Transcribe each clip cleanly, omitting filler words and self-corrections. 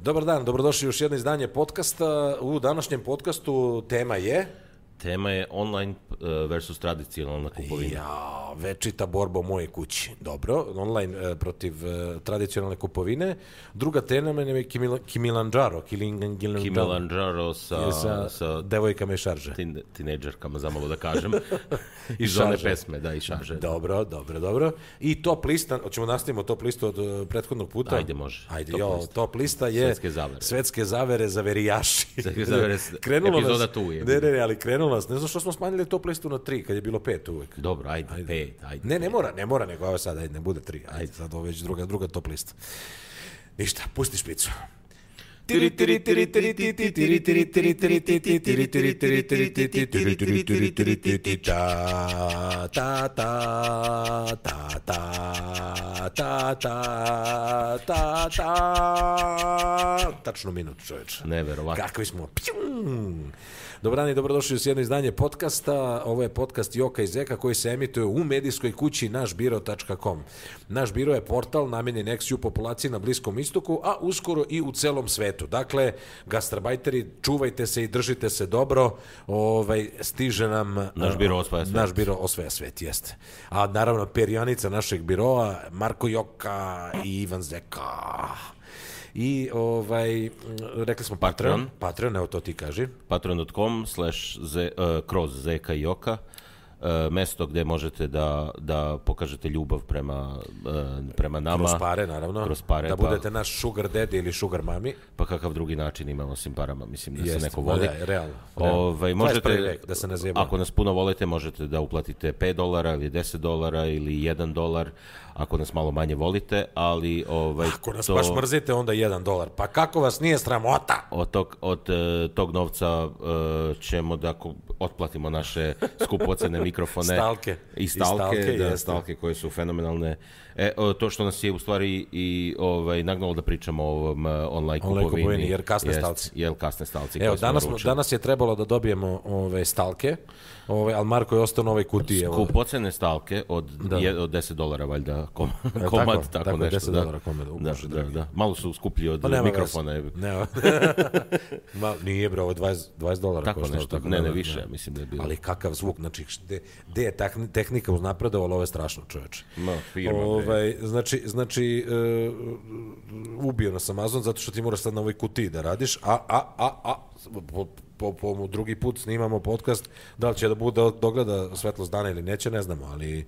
Dobar dan, dobrodošli u još jedno izdanje podcasta. U današnjem podcastu tema je... Tema je online versus tradicionalna kupovina. Ja, večita borba u mojoj kući. Dobro, online protiv tradicionalne kupovine. Druga tema je Kilimanjaro. Kilimanjaro sa devojkama i šarže. Tinejdžerkama, zamalo da kažem. Iz one pesme, da, i šarže. Dobro. I top lista, hoćemo nastavimo top listu od prethodnog puta. Ajde, može. Top lista je Svetske zavere za verijaši. Svetske zavere, epizoda tu je. Ne, ali krenulo nas. Ne znam što smo smanjili top listu na 3, kad je bilo 5 uvek. Dobro, ajde. 5, ajde. Ne mora, nego ovo sad, ajde, ne bude 3. Ajde, sad ovo već druga top lista. Ništa, pusti špicu. Tačno minut, čoveče. Neverovatno. Kakvi smo. Dobar dan i dobrodošli u jedno izdanje podcasta. Ovo je podcast Joka i Zeka koji se emituje u medijskoj kući našbiro.com. Naš biro je portal namenjen ex-ju populaciji na Bliskom istoku, a uskoro i u celom svetu. Dakle, gastrabajteri, čuvajte se i držite se dobro. Stiže nam... Naš biro osvaja svet. Naš biro osvaja svet, jeste. A naravno, perjanica našeg biroa, Marko Joka i Ivan Zeka. I rekli smo Patreon, evo to ti kaži. Patreon.com/kroz Zeka i Joka. Mesto gde možete da pokažete ljubav prema nama. Kroz pare, naravno. Da budete naš sugar daddy ili sugar mami. Pa kakav drugi način imamo osim parama, mislim da se neko voli. Realno. Možete, da se ne zjeba. Ako nas puno volite, možete da uplatite $5 ili $10 ili $1, ako nas malo manje volite, ali... Ako nas baš mrzite, onda $1. Pa kako vas nije sramota? Od tog novca ćemo da otplatimo naše skupocene mikrofone. Stalke koje su fenomenalne. To što nas je u stvari i nagnalo da pričamo o ovom online kupovini. Jer kasne stalci. Evo, danas je trebalo da dobijemo stalke, ali Marko je ostao na ovoj kutiji. Skupocene stalke od $10, valjda, komad, tako nešto. $10 komad. Da. Malo su skuplji od mikrofona. Nije bre, ovo je $20. Tako nešto, ne više, mislim da je bilo. Ali kakav zvuk, znači, gde je tehnika uznapredovala, ovo je strašno, čoveče. Znači, ubio nas Amazon zato što ti moraš sad na ovoj kutiji da radiš, po drugi put snimamo podcast, da li će da bude dogleda svetlost dana ili neće, ne znamo, ali...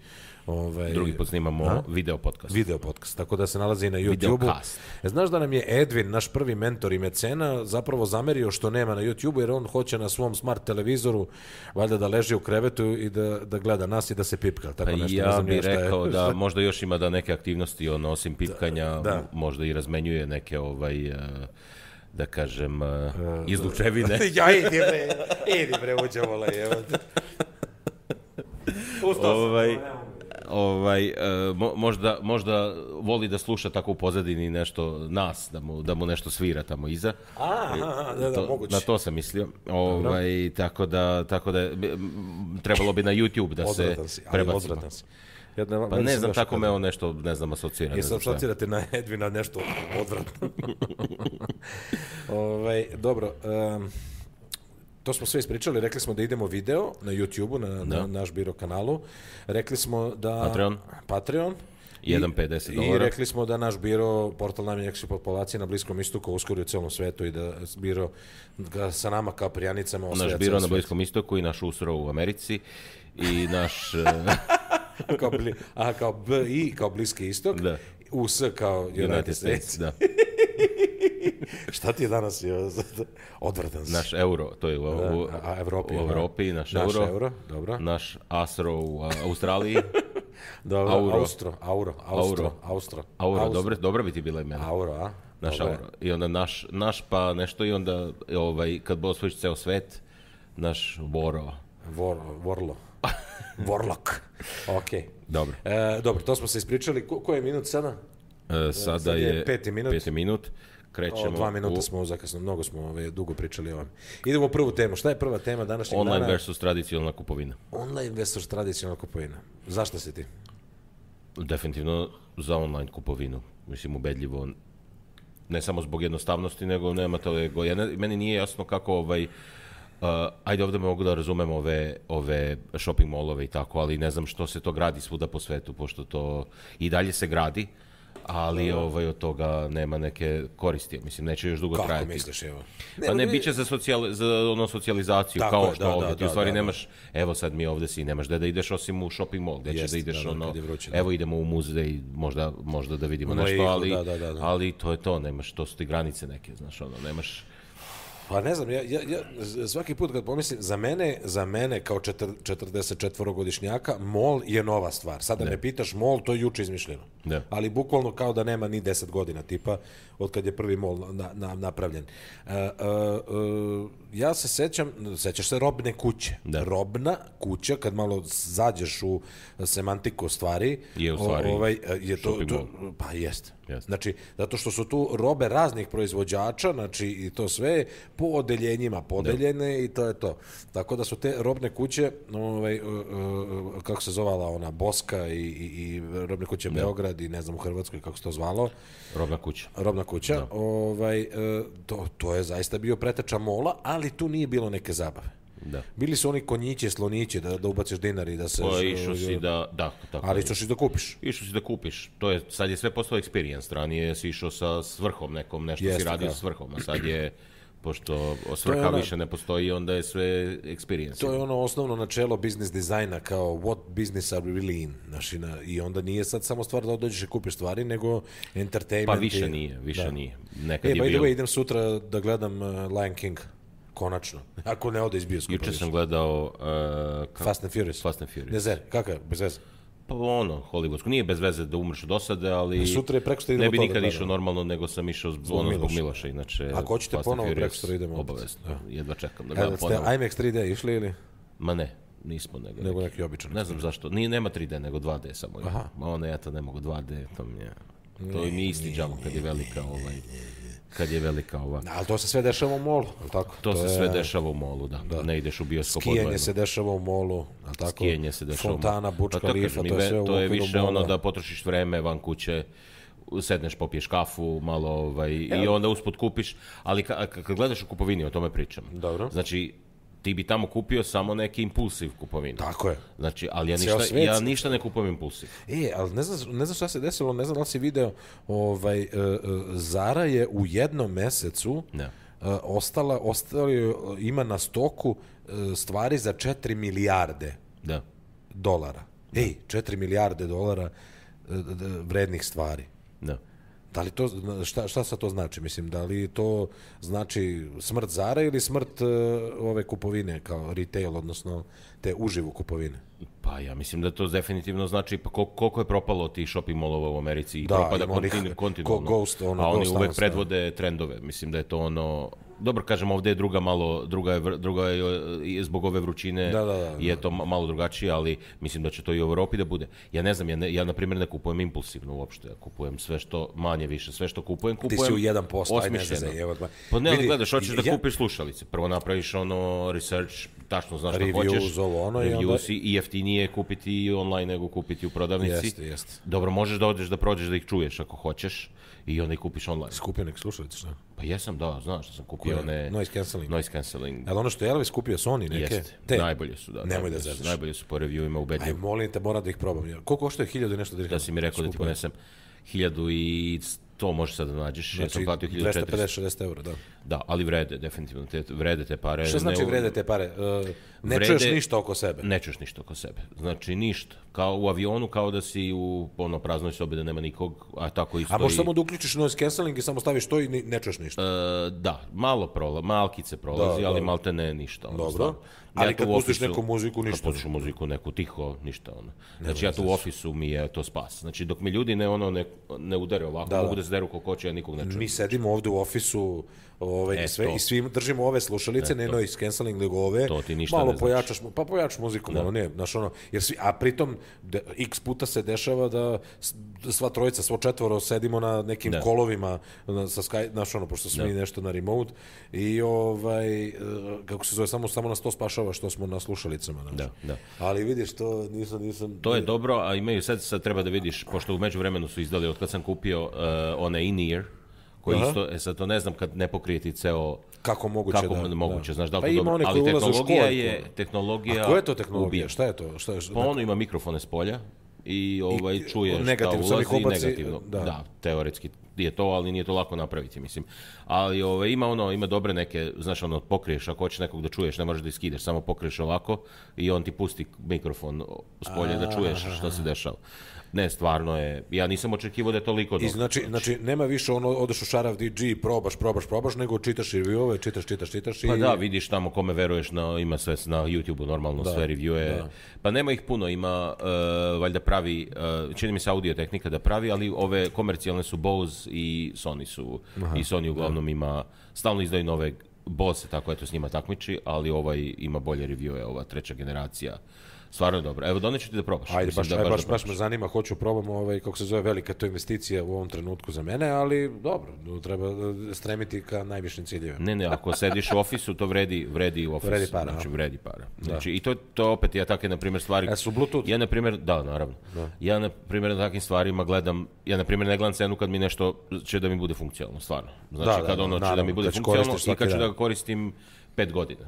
Drugi put snimamo video podcast. Tako da se nalazi i na YouTube-u. Znaš da nam je Edvin, naš prvi mentor i mecena, zapravo zamerio što nema na YouTube-u, jer on hoće na svom smart televizoru valjda da leži u krevetu i da gleda nas i da se pipka. Tako nešto, ja bih rekao da možda još ima da neke aktivnosti, osim pipkanja, možda i razmenjuje neke da kažem, izlučevine. Ja, idi bre, uđemo lejevo. Možda voli da sluša tako u pozadini nešto nas, da mu nešto svira tamo iza. Moguće. Na to sam mislio. Tako da trebalo bi na YouTube da se prebacimo. Pa ne znam, tako me on nešto, ne znam, asocira. Jesam asocirati na Edvina nešto odvratno. Dobro, to smo sve ispričali, rekli smo da idemo video na YouTube-u, na naš biro kanalu. Rekli smo da... Patreon. $1.50. I rekli smo da naš biro, portal namenjen ex-ju populaciji na Bliskom istoku, uskoro u celom svetu i da biro sa nama kao prijanicama osvaja naš biro na Bliskom istoku i naš usro u Americi i naš... kao BI, kao Bliski istok, US kao United States. Da. Šta ti je danas odvratan si? Naš euro, to je u Evropi, naš euro, dobro. Naš ASRO u Australiji. Auro, dobro bi ti bila imena. Auro, naš euro. I onda naš pa nešto i onda kad bo osvojiš ceo svet, naš Warlock. Ok. Dobro, to smo se ispričali. Ko je minut sada? Sada je 5. minut. Krećemo 2 minuta smo zakasno, mnogo smo dugo pričali o ovom. Idemo u prvu temu. Šta je prva tema današnjeg dana? Online versus tradicionalna kupovina. Online versus tradicionalna kupovina. Zašto si ti? Definitivno za online kupovinu. Mislim, ubedljivo Ne samo zbog jednostavnosti, nego nema to ego. Meni nije jasno kako ajde ovdje mogu da razumem ove shopping mallove i tako, ali ne znam što se to gradi svuda po svetu, pošto to i dalje se gradi, ali od toga nema neke koristi. Mislim, neće još dugo trajati. Kako misliš, evo? Pa ne, bit će za socijalizaciju, tako kao što ovdje. Ti u stvari nemaš, evo sad mi ovdje si, nemaš da ideš osim u shopping mall, gdje ćeš da ideš evo idemo u muzej, možda da vidimo nešto, ali to je to, nemaš, to su ti granice neke, znaš, nemaš... Pa ne znam, ja svaki put kad pomislim, za mene kao 44-godišnjaka, mall je nova stvar. Sada me pitaš, mall, to je juče izmišljeno. Ali bukvalno kao da nema ni 10 godina, tipa, od kad je prvi mall napravljen. Ja se sećaš se robne kuće. Robna kuća, kad malo zađeš u semantiku stvari, je u stvari je to pa jeste. Znači, zato što su tu robe raznih proizvođača, znači i to sve po odeljenjima podeljene i to je to. Tako da su te robne kuće, kako se zvala ona Boska i robne kuće Beograd i ne znam u Hrvatskoj kako se to zvalo. Robna kuća. To je zaista bio preteča mola, ali tu nije bilo neke zabave. Da. Bili su oni konjići, slonići, da ubaciš dinar i da se... išao si tako. Ali išao si da kupiš. Išao si da kupiš. Sad je sve postao experience. Ranije si išao sa svrhom nekom, nešto si radio sa svrhom, a sad je... Pošto svrha više ne postoji, onda je sve experience. To je ono osnovno načelo business dizajna, kao what business are we really in. Znači, i onda nije sad samo stvar da dođeš i kupiš stvari, nego entertainment. Pa više nije. Nekad je by the bilo. way, idem sutra da gledam Lion King. Konačno. Ako ne ode iz bioskopa. Juče sam gledao... Fast and Furious. Ne znam, kakav, bez veze? Pa hollywoodsko. Nije bez veze da umreš od dosade, ali... Sutra je prekosutra idemo ne bi nikad išao normalno, nego sam išao zbog Miloša. Inače, ako hoćete ponovo prekosutra idemo. Obavezno. Jedva čekam da gledam ponovo. Ste IMAX 3D išli ili? Ma ne. Nismo nego neki običan. Ne znam zašto. Nema 3D, nego 2D samo. Ja to ne mogu 2D, to mi je isti džavo kad je velika ova. Ali to se sve dešava u molu, tako? To se sve dešava u molu, da. Ne ideš u bioskop odvojeno. Skijanje se dešava u molu, tako? Skijanje se dešava u molu. Fontana, Burj Khalifa, to je sve u okviru mola. To je više da potrošiš vreme van kuće, sedneš, popiješ kafu, malo i onda usput kupiš, ali kad gledaš u kupovini, o tome pričam. Dobro. Znači, ti bi tamo kupio samo neki impulsiv kupovinu. Tako je. Znači, ali ja ništa ne kupujem impulsiv. Ali ne znam šta se desilo, ne znam da li si video, Zara je u jednom mesecu ima na stoku stvari za 4 milijarde dolara. 4 milijarde dolara vrednih stvari. Da. Da li to, šta sad to znači? Mislim, da li to znači smrt Zara ili smrt ove kupovine kao retail, odnosno te uživu kupovine? Pa ja mislim da to definitivno znači pa koliko je propalo tih shopping mallova u Americi i da, propada kontinualno. A oni uvek predvode trendove. Mislim da je to dobro, kažem, ovdje je druga je zbog ove vrućine je to malo drugačije, ali mislim da će to i u Europi da bude. Ja ne znam, ja na primjer ne kupujem impulsivno uopšte, ja kupujem sve što manje više, sve što kupujem Ti si u 1%, osmišljeno. Pa ne, ali gledaš, hoćeš da kupiš slušalice, prvo napraviš research, tačno znaš što hoćeš, reviews i jeftinije kupiti online nego kupiti u prodavnici. Jeste. Dobro, možeš da odeš da prođeš da ih čuješ ako hoćeš i onda ih kupiš online. Skupio nek slušalice, šta? Pa jesam, da, znaš što sam kupio noise cancelling. Ali ono što je Elvis kupio Sony neke? Jeste, najbolje su, da. Nemoj da zezaš. Najbolje su po reviewima ubedljivo. Aj, molim te, moram da ih probam. Koliko koštuje 1000 i nešto dirhama? Da si mi rekao da ti ponesem 1100, možeš sad da nađeš. Znači, ja sam platio 250-60 eura, da. Da, ali vrede, definitivno, vrede te pare. Što znači vrede te pare? Ne čuješ ništa oko sebe? Ne čuješ ništa oko sebe. Znači, ništa. Kao u avionu, kao da si u praznoj sobi da nema nikog, a tako isto. A možeš samo da uključiš noise cancelling i samo staviš to i ne čuješ ništa? Da, malkice prolazi, ali malte ne ništa. Dobro. Ali kad pustiš neku muziku, ništa. Kad pustiš muziku, neku tiho, ništa. Znači, ja tu u ofisu mi je to spas. Znači, dok mi ljudi ne udare ovako, mogu da se deru kako hoće, ja nikog ne čujem. Mi sedimo ovde u ofisu i svi držimo ove slušalice, ne noise cancelling, nego ove, malo pojačaš muziku, malo ne, znaš a pritom x puta se dešava da sva trojica, svo četvoro sedimo na nekim kolovima sa Skype, znaš pošto smo mi nešto na remote i kako se zove, samo nas to spašava što smo na slušalicama, da. Ali vidiš, to nisam... To je dobro, a imaju sad treba da vidiš, pošto u međuvremenu su izdali, od kad sam kupio one in-ear, koji isto, sad to ne znam kad ne pokrije ti ceo... Kako moguće, znaš da li to dobro, ali tehnologija... A koja je to tehnologija? Šta je to? Pa ono ima mikrofone s polja i čuje šta ulazi negativno. Da, teoretski je to, ali nije to lako napraviti, mislim. Ali ima dobre neke, znaš, pokriješ, ako hoćeš nekog da čuješ, ne možeš da iskideš, samo pokriješ ovako i on ti pusti mikrofon s polja da čuješ što se dešava. Ne, stvarno je, ja nisam očekivao da je toliko dobro. Znači, nema više odeš u šarav DG, probaš, nego čitaš review-ove, čitaš i... Pa da, vidiš tamo kome veruješ, ima sve na YouTube-u, normalno, sve review-e. Pa nema ih puno, ima, valjda pravi, čini mi se Audio Tehnika da pravi, ali ove komercijalne su Bose i Sony su, i Sony uglavnom ima, stalno izdaju nove Bose, tako eto s njima takmiči, ali ima bolje review-e, ova treća generacija. Stvarno je dobro. Evo, doneću ti da probaš. Ajde, baš me zanima, hoću probam, kako se zove, velika to investicija u ovom trenutku za mene, ali dobro, treba stremiti ka najvišim ciljevima. Ne, ako sediš u ofisu, to vredi u ofisu. Vredi para. Znači, vredi para. Znači, i to opet, ja takve, na primjer, stvari... Su Bluetooth? Ja, na primjer, da, naravno. Ja, na primjer, na takvim stvarima gledam, ne gledam cenu kad mi nešto će da mi bude funkcionalno, stvarno. Znači, kad ono će da mi bude funkcionalno i kad ću da ga koristim 5 godina,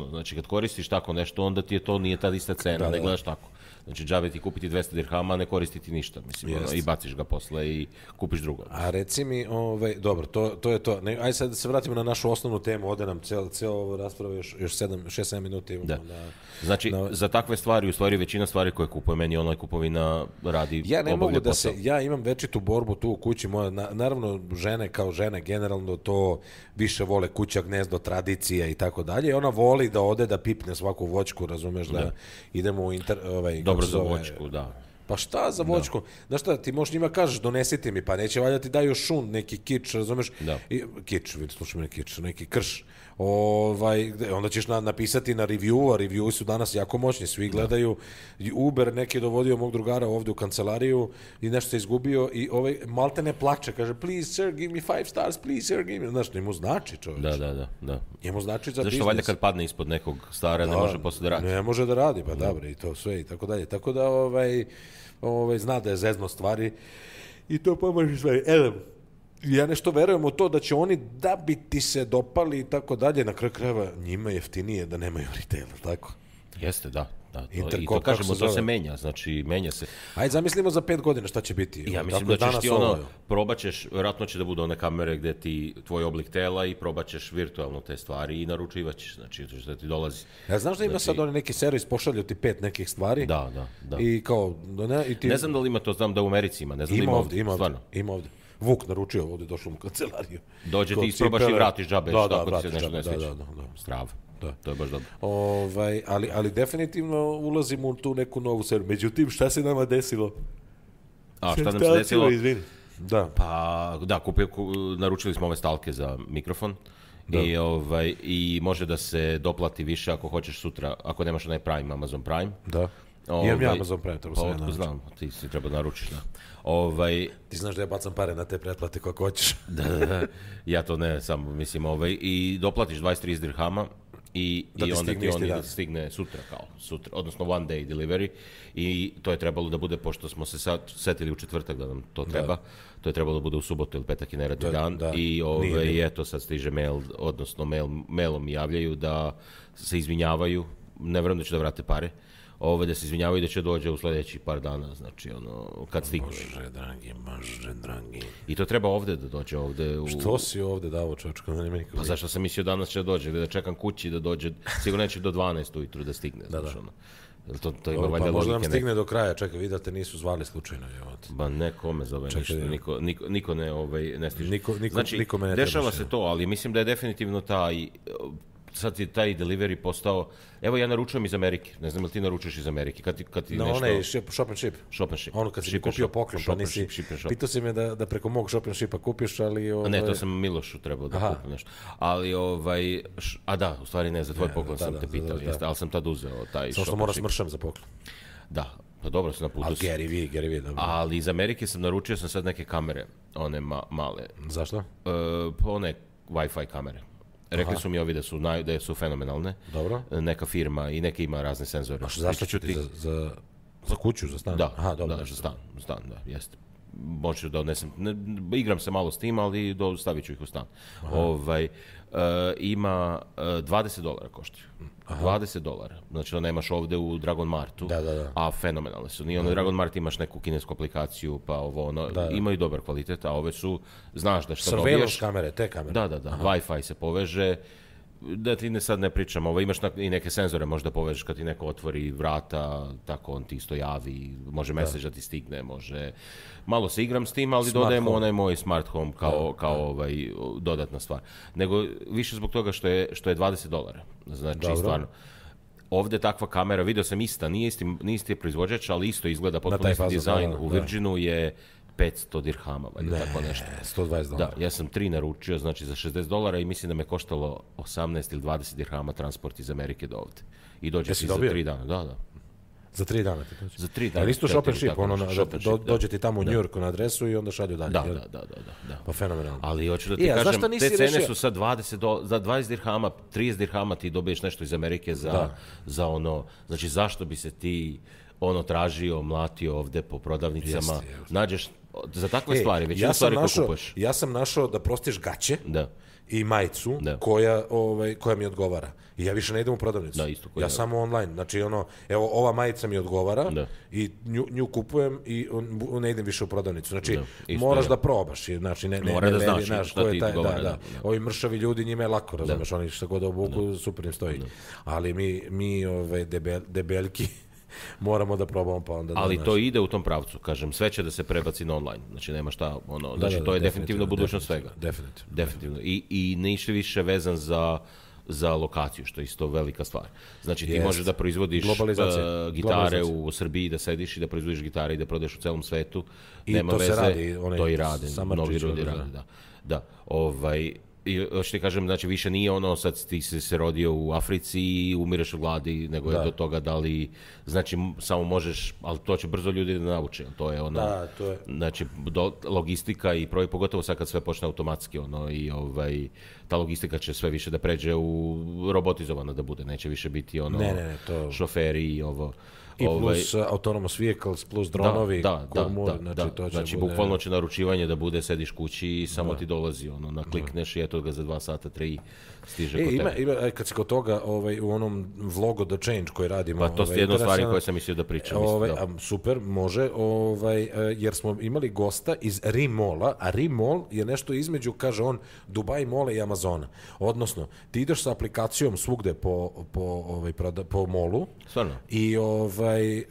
znači kad koristiš tako nešto, onda ti nije ta ista cena, ne gledaš tako. Znači, džabe ti kupiti 200 dirhama, a ne koristiti ništa, mislim, i baciš ga posle i kupiš drugo. A reci mi, dobro, to je to. Ajde sad da se vratimo na našu osnovnu temu, ode nam cijelo rasprava, još 6-7 minuta imamo. Znači, za takve stvari, u stvari većina stvari koje kupuje, meni online kupovina radi ja ne mogu da se, ja imam večitu borbu tu u kući moja, naravno žene kao žene generalno to više vole kuća, gnezdo, tradicija i tako dalje, ona voli da ode da pipne svaku voćku, razumeš, da idemo u dobro za voćku, da. Pa šta za voćku? Znaš šta, ti možeš njima kažeš, donesite mi, pa neće valjda ti daju šun, neki kič, razumeš? Kič, slušaj me, neki krš. Onda ćeš napisati na review, a review su danas jako moćni, svi gledaju. Uber neki je dovodio mog drugara ovdje u kancelariju i nešto se izgubio i malte ne plače, kaže, please sir, give me 5 stars, please sir, give me, znaš, njemu znači čovječ. Da. Njemu znači za biznis. Zašto valjda kad padne ispod nekog stara ne može posle da radi? Ne može da radi, pa dobro, i to sve i tako dalje. Tako da, zna da je zezno stvari i to pomoći stvari. Ja nešto verujem u to da će oni da bi ti se dopali i tako dalje, na kraju krajeva njima je jeftinije da nemaju retail, tako? Jeste, da. I to kažemo, to se menja, znači menja se. Ajde, zamislimo za 5 godina šta će biti. Ja mislim da ćeš ti probaćeš, vjerojatno će da budu one kamere gde ti tvoj oblik tela i probaćeš virtualno te stvari i naručivaćeš, znači da ti dolazi. Ja znaš da ima sad oni neki servis, pošalju ti 5 nekih stvari? Da. I kao, ne znam da li ima to, znam da u Americi ima, ne znam da ima ovdje. Vuk naručio, ovdje došao mu kancelariju. Dođe ti isprobaš i vratiš džabe, ako ti se nešto ne sviđa. Strava. To je baš dobro. Ali definitivno ulazimo u tu neku novu seriju. Međutim, šta se nama desilo? Šta nam se desilo? Izvini. Da. Pa, da, naručili smo ove stalke za mikrofon. I može da se doplati više ako hoćeš sutra, ako nemaš onaj Prime, Amazon Prime. Da. Imam ja Amazon Prime, treba sam ja naručiti. Znam, ti si treba naručiš, da. Ti znaš da ja bacam pare na te pretplate kako hoćeš. Da, ja to ne, samo mislim, i doplatiš 23 dirhama i onda ti on stigne sutra, odnosno one day delivery i to je trebalo da bude, pošto smo se sad setili u četvrtak da nam to treba, to je trebalo da bude u subotu ili petak i neradni dan i eto sad stiže mail, odnosno mailom mi javljaju da se izvinjavaju, ne vjerujem da će da vrate pare, da se izvinjavaju da će dođe u sljedećih par dana, znači kad stigne. Može, dragi. I to treba ovdje da dođe ovdje. Što si ovdje davo, čovječko? Pa zašto sam mislio danas će dođe, da čekam kući da dođe, sigurno neće do 12 ujutru da stigne. To ima valjda logike. Možda nam stigne do kraja, čekaj, vidite, nisu zvali slučajno. Ba ne, kome zove ništa, niko ne stiže. Znači, dešava se to, ali mislim da je definitivno sad je taj delivery postao, evo ja naručujem iz Amerike, ne znam li ti naručuješ iz Amerike, kad ti nešto... onaj shop and ship. Ono kad si kupio poklon, pa nisi, pitao si me da preko mog shop and shipa kupiš, ali... Ne, to sam Milošu trebao da kupim nešto. Ali, da, u stvari ne, za tvoj poklon sam te pitao, ali sam tad uzeo taj shop and ship. Samo što moram smršam za poklon. Da, pa dobro sam na putu. Ali Gary V, dobro. Ali iz Amerike naručio sam sad neke kamere, one male. Zašto? One Wi-Fi kamere. Rekli su mi ovi da su fenomenalne. Dobro. Neka firma i neka ima razne senzore. A zašto ću ti? Za kuću, za stan? Da, za stan, da, jeste. moću da odnesem, igram se malo s tim, ali stavit ću ih u stan. Ima $20 koštaju. $20. Znači to nemaš ovde u Dragon Martu, a fenomenalne su. Nije Dragon Mart imaš neku kinesku aplikaciju, pa imaju dobar kvalitet, a ove su, znaš da što dobiješ. Surveillance kamere, te kamere. Da. Wi-Fi se poveže, da ti sad ne pričam, imaš i neke senzore možda povežeš kad ti neko otvori vrata, tako on ti isto javi, može message da ti stigne, može... Malo se igram s tim, ali dodajem onaj moj smart home kao dodatna stvar. Nego više zbog toga što je $20. Znači, stvarno. Ovde takva kamera, video sam ista, nije isti proizvođač, ali isto izgleda potpuno isti dizajn. U Virginu je $500 dirhama, tako nešto. $120. Da, ja sam 3 naručio, znači za $60 i mislim da me koštalo 18 ili 20 dirhama transport iz Amerike do ovde. I dođe ti za 3 dana. Da. Za 3 dana ti dođe? Za 3 dana. Ali isto shop and ship, dođe ti tamo u New Yorku na adresu i onda šalju dalje. Da. Pa fenomenalno. Ali hoću da ti kažem, te cene su sad za 20 dirhama, 30 dirhama ti dobiješ nešto iz Amerike za ono, znači zašto bi se ti tražio, mlatio ovde po prodavnicama, nađeš za takve stvari, većinu stvari koje kupuješ. Ja sam našao da prostiš gaće i majicu koja mi odgovara. I ja više ne idem u prodavnicu. Ja samo online. Znači, evo, ova majica mi odgovara i nju kupujem i ne idem više u prodavnicu. Znači, moraš da probaš. Znači, mora da znaš šta ti odgovara. Ovi mršavi ljudi, njima je lako, razumeš, oni što god obuku, super im stoji. Ali mi debeljki, moramo da probamo pa onda... Ali to ide u tom pravcu, kažem, sve će da se prebaci na online, znači nema šta, znači to je definitivno budućnost svega. Definitivno. I ništa više vezan za lokaciju, što je isto velika stvar. Znači ti možeš da proizvodiš gitare u Srbiji, da sediš i da proizvodiš gitare i da prodaješ u celom svetu, nema veze, to i rade, mnogi ljudi rade, da. I hoću ti kažem, znači više nije sad ti se rodio u Africi i umireš od gladi, nego je do toga da li, znači samo možeš, ali to će brzo ljudi da nauče, to je znači logistika i pogotovo sad kad sve počne automatski, i ta logistika će sve više da pređe u robotizovano da bude, neće više biti šoferi i ovo. I plus autonomous vehicles, plus dronovi. Znači bukvalno će naručivanje da bude, sediš kući i samo ti dolazi, naklikneš i eto ga za 2 sata, 3 stiže kod tebe. Ima, kad si kod toga, u onom vlogu The Change koji radimo... Pa to je jedna stvari koje sam mislio da pričam. Super, može, jer smo imali gosta iz Rimalla, a Rimmall je nešto između, kaže on, Dubai Mall i Amazona. Odnosno, ti ideš sa aplikacijom svugde po molu. Stvarno? I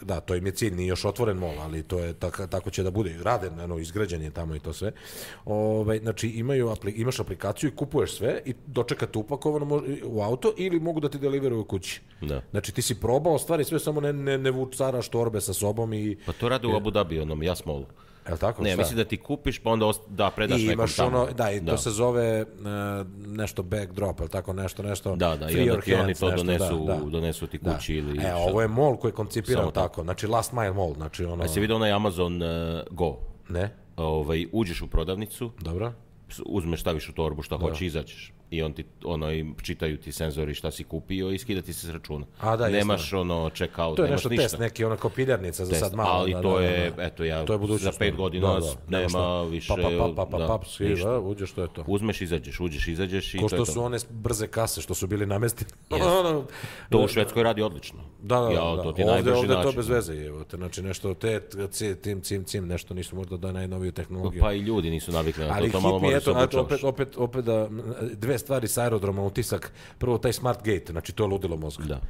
da, to im je cilj, nije još otvoren mall, ali to je tako će da bude, rade, izgrađen je tamo i to sve. Znači imaš aplikaciju i kupuješ sve i dočeka te upakovano u auto ili mogu da ti deliveruju kući. Znači ti si probao stvari sve, samo ne vucaraš torbe sa sobom i... Pa to rade u Abu Dhabi, Yas Mallu. Jel' tako? Ne, mislim da ti kupiš pa onda predaš nekom tamo. I to se zove nešto backdrop, jel' tako, nešto. Da, i onda ti oni to donesu ti kući ili... Ovo je mall koji je koncipiran tako, znači last mile mall, znači ono... A si vidio onaj Amazon Go? Ne. Uđeš u prodavnicu, dobro, uzmeš, staviš u torbu šta hoćeš, izađeš. I čitaju ti senzori šta si kupio i skida ti se s računa. Nemaš check-out, to je nemaš nešto ništa. test, neki piljarnica za sad malo. Ali to je, eto ja, za 5 godina nema više... Uđeš, to je to. Uzmeš, izađeš i to je to. Ko što su one brze kase što su bili namestili. To u Švedskoj radi odlično. Da. Ovde to bez veze. Znači nešto, cim, nešto nisu možda da najnoviju tehnologiju. Pa i ljudi nisu navikli na to malo možeš se obučavaš. Opet da dve stvari sa aerodroma, utisak, prvo taj Smart Gate, znači to je ludilo mozga.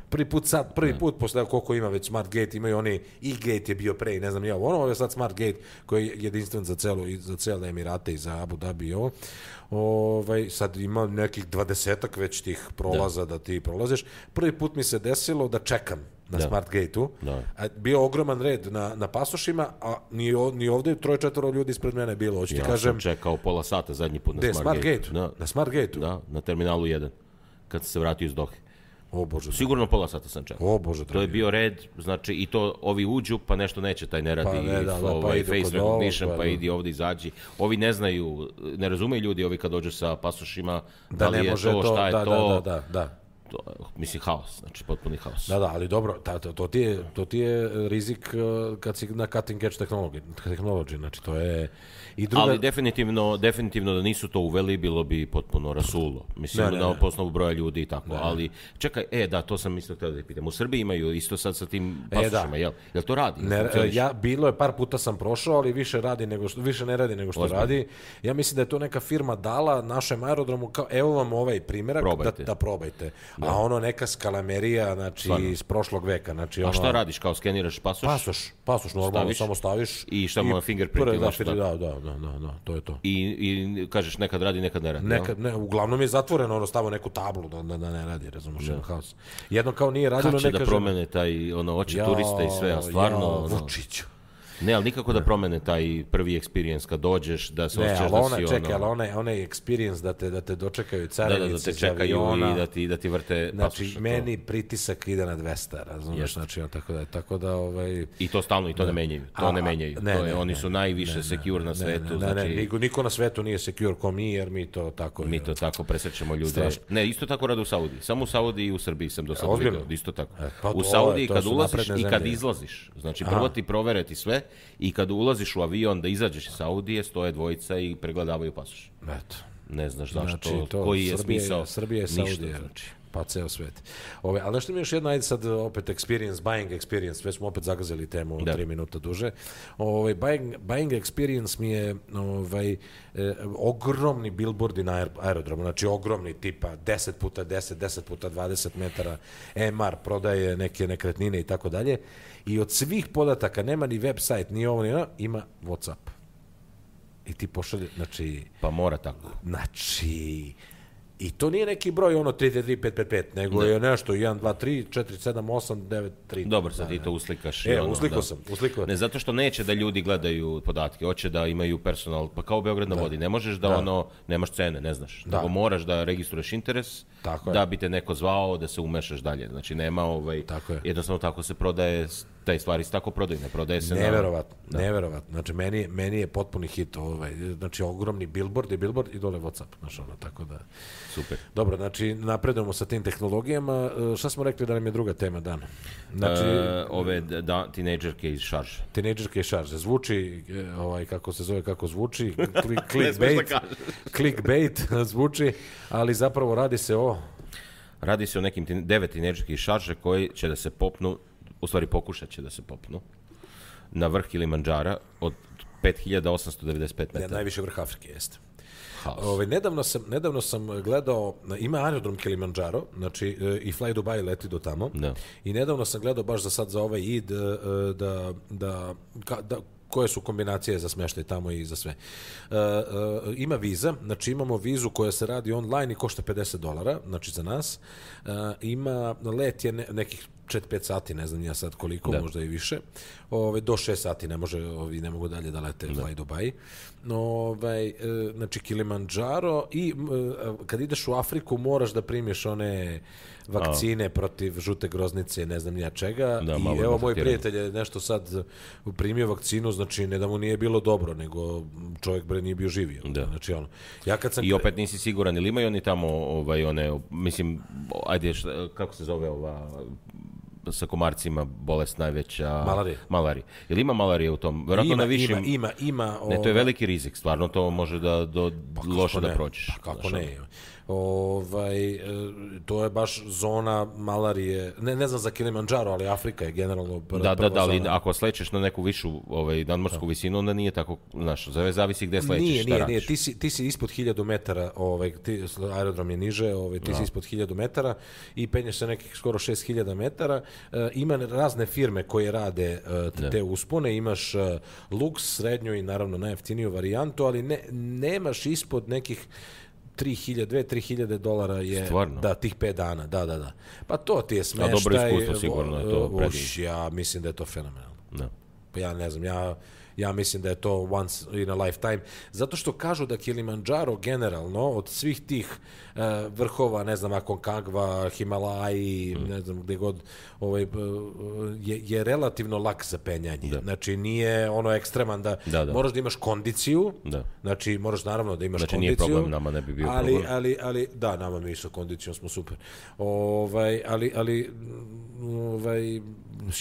Prvi put posle koliko ima već Smart Gate, imaju oni, e-Gate je bio pre, ne znam ja, ovo je sad Smart Gate koji je jedinstven za cele Emirate i za Abu Dhabi i ovo. Sad ima nekih 20-ak već tih prolaza da ti prolaziš. Prvi put mi se desilo da čekam na Smart Gate-u. Bio ogroman red na pasošima, a ni ovde 3-4 ljudi ispred mene je bilo. Hoću ti kažem... sam čekao pola sata zadnji put na Smart Gate-u. Na Smart Gate-u? Da, na terminalu 1, kad se vratio iz Dohe. O Bože. Sigurno pola sata sam čekao. O Bože. To je bio red, znači i to ovi uđu, pa nešto neće, taj ne radi face recognition, pa idi ovde, izađi. Ovi ne znaju, ne razumeju ljudi ovi kad dođu sa pasošima, da li je to, šta je to. Da. mislim, haos, znači potpuni haos. Da, ali dobro, to ti je rizik kad si na cutting edge technology, znači to je... Ali definitivno da nisu to uveli, bilo bi potpuno rasulo. Mislim, na osnovu broja ljudi i tako. Ali, čekaj, to sam mislio htio da pitam. U Srbiji imaju isto sad sa tim pasošima, jel to radi? Bilo je, par puta sam prošao, ali više ne radi nego što radi. Ja mislim da je to neka firma dala našem aerodromu, kao, evo vam ovaj primjerak, da probajte. A ono neka skalamerija, znači, iz prošlog veka. Znači, a šta radiš, kao skeniraš pasoš? Pasoš, normalno, samo staviš. I šta mu fingerprint ili nešto? Da, to je to. I kažeš nekad radi, nekad ne radi. Uglavnom je zatvoreno, stavo neku tablu da ne radi, razumiješ, haos. Jedno kao nije radilo, ne kaže... Kad će da promene taj, oči turista i sve, a stvarno... Vučiću. Ne, ali nikako da promene taj prvi experience kad dođeš, da se osjećaš da si čekaj, ali onaj experience da te dočekaju carinici iz aviona. I da ti vrte pasoš. Znači, meni pritisak ide na 200, razumiješ, znači, tako da... I to stalno, i to ne menjaju. Oni su najviše secure na svetu. Niko na svetu nije secure ko mi, jer mi to tako... Mi to tako presrećemo ljude. Ne, isto tako rade u Saudiji. Samo u Saudiji i u Srbiji sam do sada vidio. Isto tako. U Saudiji kad ulaziš i kad izlaziš. Znači, prvo ti provere ti sve. I kad ulaziš u avion da izađeš iz Saudije, stoje dvojica i pregledavaju pasoš. Eto. Ne znaš zašto, koji je smisao. Srbija je Saudija, znači, pa ceo svet. Ali što mi još jedna, ajde sad opet buying experience, sve smo opet zagazili temu 3 minuta duže. Buying experience mi je ogromni billboardi na aerodromu, znači ogromni, tipa 10x10, 10x20 metara, MR prodaje neke nekretnine i tako dalje. I od svih podataka, nema ni website, ni ovo, ni ono, ima WhatsApp. I ti pošalje, znači... Pa mora tako. Znači... I to nije neki broj, 333-555, nego je nešto 1, 2, 3, 4, 7, 8, 9, 3. Dobro, sad ti to uslikaš. Uslikao sam. Ne, zato što neće da ljudi gledaju podatke, hoće da imaju personal, pa kao Beograd na vodi. Ne možeš da nemaš cene, ne znaš. Nego moraš da registruješ interes, da bi te neko zvao, da se umešaš dalje. Znači nema jednostavno tako se prodaje, taj stvari se tako prodaju, ne prodaje se Neverovatno. Znači meni je potpuni hit, znači ogromni billboard i dole WhatsApp, znači tako da... Super. Dobro, znači napredujemo sa tim tehnologijama. Šta smo rekli da nam je druga tema dana? Znači, tinejdžerke iz šarže. Tinejdžerke iz šarže. Zvuči, kako se zove, kako zvuči, clickbait zvuči, ali zapravo radi se o nekim 9 tinejdžerke iz šarže koji će da se popnu, u stvari pokušat će da se popnu na vrh Kilimandžara od 5895 metara. Najviše vrh Afrike jeste. Nedavno sam gledao, ima aerodrom Kilimandžaro, znači i Fly Dubai leti do tamo. I nedavno sam gledao baš za ovaj id da koje su kombinacije za smještaj tamo i za sve. Ima viza, znači imamo vizu koja se radi online i košta $50, znači za nas. Ima let je nekih 4-5 sati, ne znam ja sad koliko, možda i više. Do 6 sati ne mogu dalje da lete Fly Dubai. Znači Kilimandžaro i kad ideš u Afriku moraš da primiš one vakcine protiv žute groznice, ne znam nija čega. I evo moj prijatelj je nešto sad primio vakcinu, znači ne da mu nije bilo dobro, nego čovjek nije bio živio. Znači I opet nisi siguran, ili imaju oni tamo mislim, ajde, kako se zove sa komarcima bolest najveća... Malarija. Ili ima malarija u tom? Vjerojatno na višim... Ima. Ne, to je veliki rizik, stvarno to može da loše da prođeš. Pa kako ne? To je baš zona malarije, ne znam za Kilimandžaro, ali Afrika je generalno prva zona. Ali ako slećeš na neku višu nadmorsku visinu, onda nije tako, znaš, zavisi gde slećeš, šta radiš. Ti si ispod 1000 metara, aerodrom je niže, ti si ispod 1000 metara i penješ se nekih skoro 6000 metara. Ima razne firme koje rade te uspone, imaš Lux, srednju i naravno najjeftiniju varijantu, ali nemaš ispod nekih $2-3,000 je tih 5 dana, da. Pa to ti je smeštaj. Dobro iskustvo sigurno je to predivno. Ja mislim da je to fenomenalno. Pa ja ne znam, Ja mislim da je to once in a lifetime. Zato što kažu da Kilimandžaro generalno od svih tih vrhova, ne znam, Aconcagua, Himalaji, ne znam gde god, je relativno lak za penjanje. Da. Znači nije ono ekstreman da moraš da imaš kondiciju, znači moraš naravno da imaš kondiciju. Nije problem, nama ne bi bio problem. Ali da, nama mi sa kondicijom smo super. Ali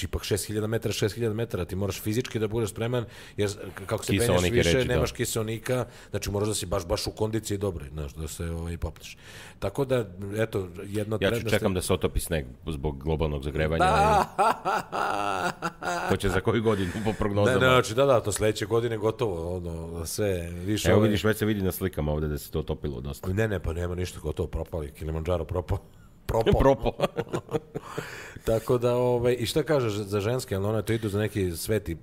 ipak 6000 metara, ti moraš fizički da budeš spreman, jer kako se penješ više, nemaš kiseonika, znači moraš da si baš u kondiciji dobroj, znaš, da se popneš. Tako da, eto, jedna... Ja ću čekam da se otopi sneg zbog globalnog zagrevanja. To će za koju godinu po prognozama? Znači, to sledeće godine gotovo, sve više... Evo vidiš, već se vidi na slikama ovde da se to otopilo dosta. Ne, pa nema ništa, gotovo propali, Kilimandžaro propao. Tako da, i šta kažeš za ženske, ali one to idu za neki sveti,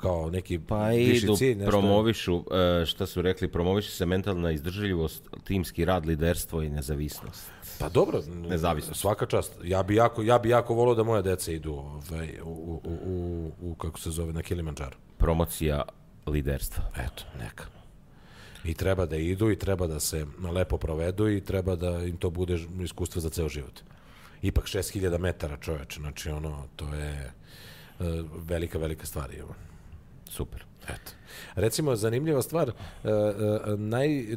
kao neki viši cilj? Pa idu, promovišu, šta su rekli, promovišu se mentalna izdržljivost, timski rad, liderstvo i nezavisnost. Pa dobro, nezavisnost. Svaka čast. Ja bi jako volio da moja deca idu kako se zove, na Kilimandžaro. Promocija liderstva. Eto, neka. I treba da idu i treba da se lepo provedu i treba da im to bude iskustvo za ceo život. Ipak 6000 metara, čoveče, znači to je velika stvar. Super. Eto. Recimo, zanimljiva stvar,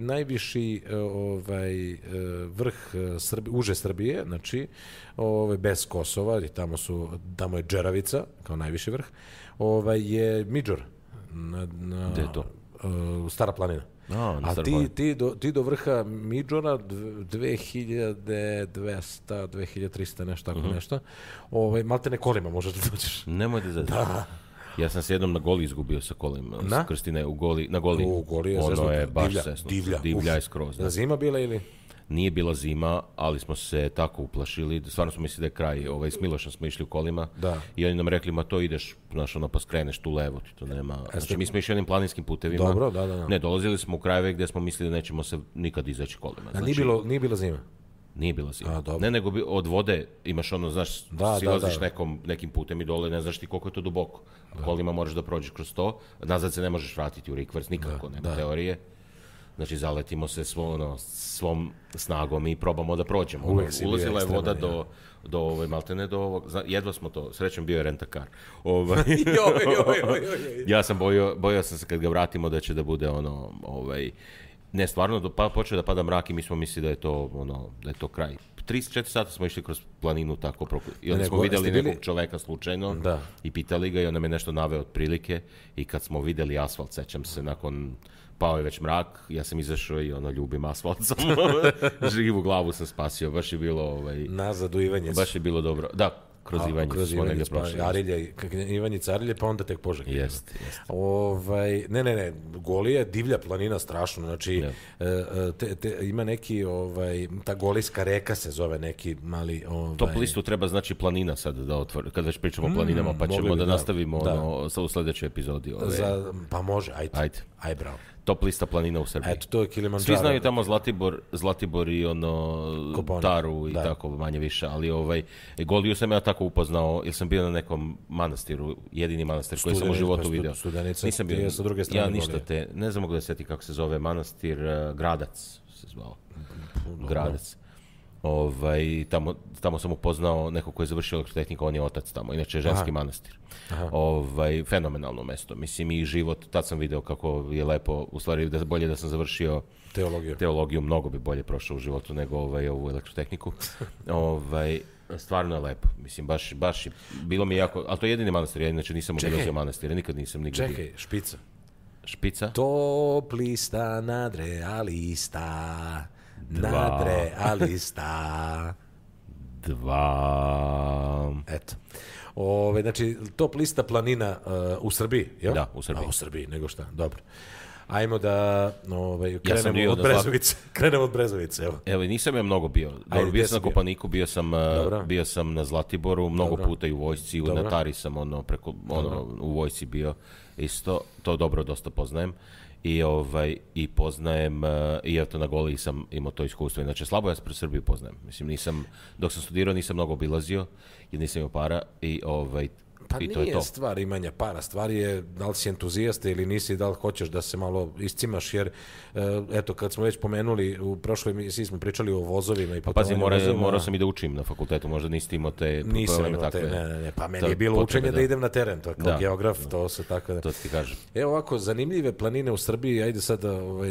najviši vrh uže Srbije, znači bez Kosova, i tamo je Džeravica, kao najviši vrh, je Midžor. Gde je to? Stara planina. A ti do vrha Midžora 2200, 2300, nešto tako nešto, malte ne kolima možeš da dođeš. Nemoj da zađeš. Ja sam se jednom na Goli izgubio sa kolima. Na? Krstine na Goli. U Goli je ono je baš sesno. Divlja je skroz. Da. Zima bila ili? Nije bila zima, ali smo se tako uplašili. Stvarno smo mislili da je kraj. S Milošem smo išli u kolima. Da. I oni nam rekli, ma to ideš, pa skreneš tu levo, ti to nema. Znači, mi smo išli onim planinskim putevima. Dobro, da. Ne, dolazili smo u krajeve gde smo mislili da nećemo se nikad izaći kolima. Znači, nije bila zima? Nije bila zima. Ne, nego od vode imaš znaš, silaziš nekim putem i dole, ne znaš ti koliko je to duboko. Kolima moraš da prođeš kroz to, nazad se ne možeš vratiti u rikvers, nikako, nema teorije. Znači, zaletimo se svom snagom i probamo da prođemo. Ulazila je voda do maltene do ovog, jedva smo to, srećom bio je rentakar. Ja sam bojao sam se kad ga vratimo da će da bude ne, stvarno, počeo da pada mrak i mi smo mislili da je to kraj. 34 sata smo išli kroz planinu tako, i onda smo videli nekog čoveka slučajno i pitali ga i on nam je nešto naveo otprilike i kad smo videli asfalt, sećam se, nakon pao je već mrak, ja sam izašao i ljubim asfalt sam, živu glavu sam spasio, baš je bilo nazad u Ivanjicu. Baš je bilo dobro, da, kroz Ivanjicu smo negdje prošli. Ivanjica, Arilje, pa onda tek Požeg. Jeste. Ne, Goli je divlja planina, strašno, znači ima neki, ta Golijska reka se zove neki mali... Top listu treba znači planina sad da otvori, kad već pričamo o planinama, pa ćemo da nastavimo u sledećoj epizodi. Pa može, ajde, bravo. Top lista planina u Srbiji. Eto, to je Kilimandžaro. Svi znaju tamo Zlatibor i Taru i tako manje više, ali Goliju sam ja tako upoznao, jer sam bio na nekom manastiru, jedini manastir koji sam u životu video. Studenica, nisam bio sa druge strane. Ja ništa ne znam mogu da seti kako se zove manastir, Gradac se zvao. Gradac. Tamo sam upoznao nekog koji je završio elektrotehniku, on je otac tamo, inače je ženski manastir. Fenomenalno mesto, mislim i život, tad sam video kako je lepo, u stvari bolje da sam završio teologiju, mnogo bi bolje prošao u životu nego ovu elektrotehniku. Stvarno je lepo, mislim, baš bilo mi jako, ali to je jedini manastir, ja inače nisam obilazio manastire, nikad nisam nigdje bio. Čekaj, Špica? Top lista nadrealista. Nadrealista. 2. Eto. Znači, top lista planina u Srbiji, jel? Da, u Srbiji. U Srbiji, nego šta, dobro. Ajmo da krenemo od Brezovice. Evo, nisam ja mnogo bio. Bio sam na Kopaniku, bio sam na Zlatiboru, mnogo puta i u vojsci, na Tari sam u vojsci bio isto, to dobro dosta poznajem. I poznajem, i eto na Goli sam imao to iskustvo. Inače, slabo ja Srbiju poznajem. Mislim, dok sam studirao nisam mnogo obilazio, jer nisam imao para i Pa nije stvar imanja para, stvar je da li si entuzijasta ili nisi, da li hoćeš da se malo iscimaš, jer eto, kad smo već pomenuli, u prošloj emisiji smo pričali o vozovima i putovanju vozovima. Morao sam i da učim na fakultetu, možda nisi imao te probleme takve. Nisam imao te, pa meni je bilo učenje da idem na teren, to kao geograf, to se tako da... To ti kažem. Evo ovako, zanimljive planine u Srbiji, ajde sad,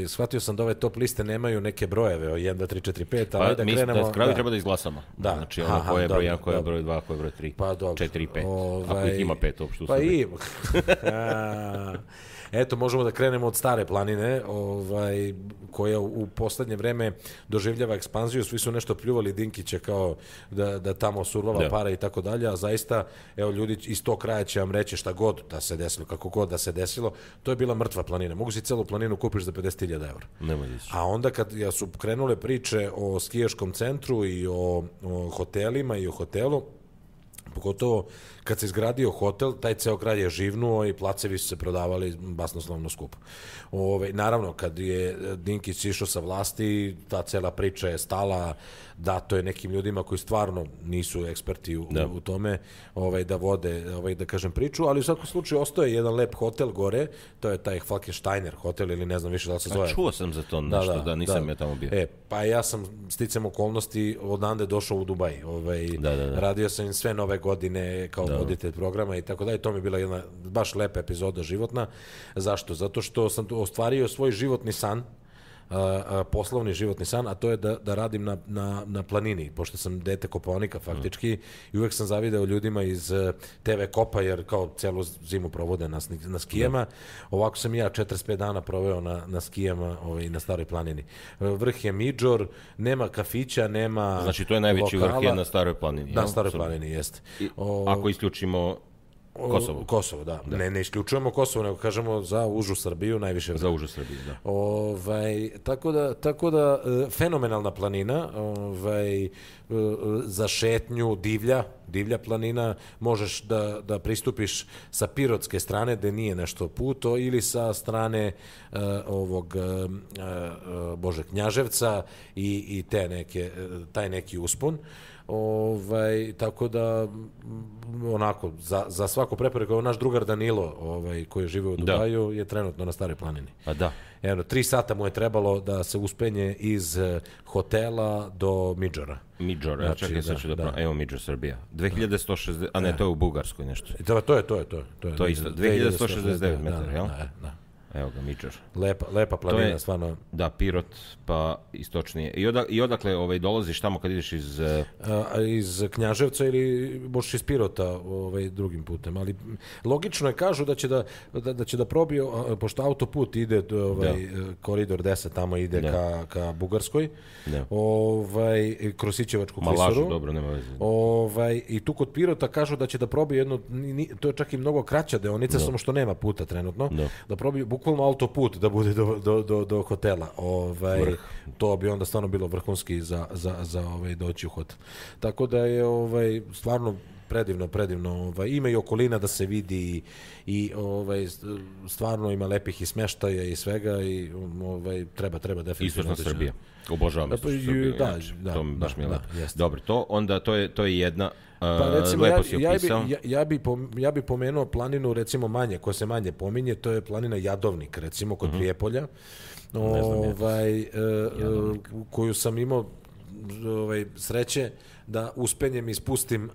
shvatio sam da ove top liste nemaju neke brojeve, 1, 2, 3, 4, 5, ali da krenemo... Da, kraju treba da izglasamo. Znači, ono ko je broj 1, ko je broj 2, ko je broj 3, 4 i 5. Ako ih ima 5 uopšte u Srbiji. Eto, možemo da krenemo od Stare planine, koja u poslednje vreme doživljava ekspanziju. Svi su nešto pljuvali Dinkića kao da tamo survava para i tako dalje, a zaista, evo, ljudi iz tog kraja će vam reći šta god da se desilo, kako god da se desilo, to je bila mrtva planina. Mogu si celu planinu kupiš za 50.000 evra. A onda kad su krenule priče o skijaškom centru i o hotelima i o hotelu, pogotovo kad se izgradio hotel, taj ceo grad je živnuo i placevi su se prodavali basnoslovno skupo. Naravno, kad je Dinkić išao sa vlasti, ta cela priča je stala, dato je nekim ljudima koji stvarno nisu eksperti u tome da vode, da kažem, priču, ali u svakom slučaju ostaje jedan lep hotel gore, to je taj Falkensteiner hotel ili ne znam više da li se zove. Čuo sam za to nešto, da nisam ja tamo bio. Pa ja sam sticam okolnosti odande došao u Dubaj. Radio sam im sve nove godine kao voditelj programa i tako dalje. To mi je bila jedna baš lepa epizoda životna. Zašto? Zato što sam ostvario svoj životni san, poslovni životni san, a to je da radim na planini, pošto sam dete Kopaonika faktički i uvek sam zavideo ljudima iz TV Kopa, jer kao celu zimu provode na skijama. Ovako sam ja 45 dana proveo na skijama na Staroj planini. Vrh je Midžor, nema kafića, nema... Znači to je najveći vrh je na Staroj planini. Na Staroj planini, jeste. Ako isključimo Kosovo, da. Ne isključujemo Kosovo, nego kažemo za užu Srbiju najviše vrh. Za užu Srbiju, da. Tako da, fenomenalna planina, za šetnju, divlja planina, možeš da pristupiš sa pirotske strane, gde nije nešto puto, ili sa strane Knjaževca i taj neki uspon. Tako da onako za svaku preporuku, naš drugar Danilo koji žive u Dubaju je trenutno na Staroj planini. A da. 3 sata mu je trebalo da se uspenje iz hotela do Midžora. Midžor, čekaj, sad ću da evo Midžor Srbija. 2160, a ne, to je u Bugarskoj nešto. To je. To je isto, 2169 metara, jel? Da. Evo ga, Midžor. Lepa planina, stvarno. Da, Pirot, pa istočnije. I odakle dolaziš tamo kad ideš iz... Iz Knjaževca ili možeš iz Pirota drugim putem, ali logično je, kažu da će da probije, pošto autoput ide, koridor 10 tamo ide ka Bugarskoj, kroz Sićevačku klisuru. Malažu, dobro, nema veze. I tu kod Pirota kažu da će da probije jednu, to je čak i mnogo kraća deonica, samo što nema puta trenutno, da probije bukvalno autoput da bude do hotela. To bi onda stvarno bilo vrhunski za doći u hotel. Tako da je stvarno predivno. Ima i okolina da se vidi i stvarno ima lepih i smeštaja i svega i treba definitivno. Istočna Srbija. Obožavam Istočnu Srbiju. To mi baš mi je lepo. Dobro, to je jedna... Pa recimo, ja bi pomenuo planinu recimo manje, koja se manje pominje, to je planina Jadovnik, recimo kod Prijepolja, koju sam imao sreće da uspenjem i spustim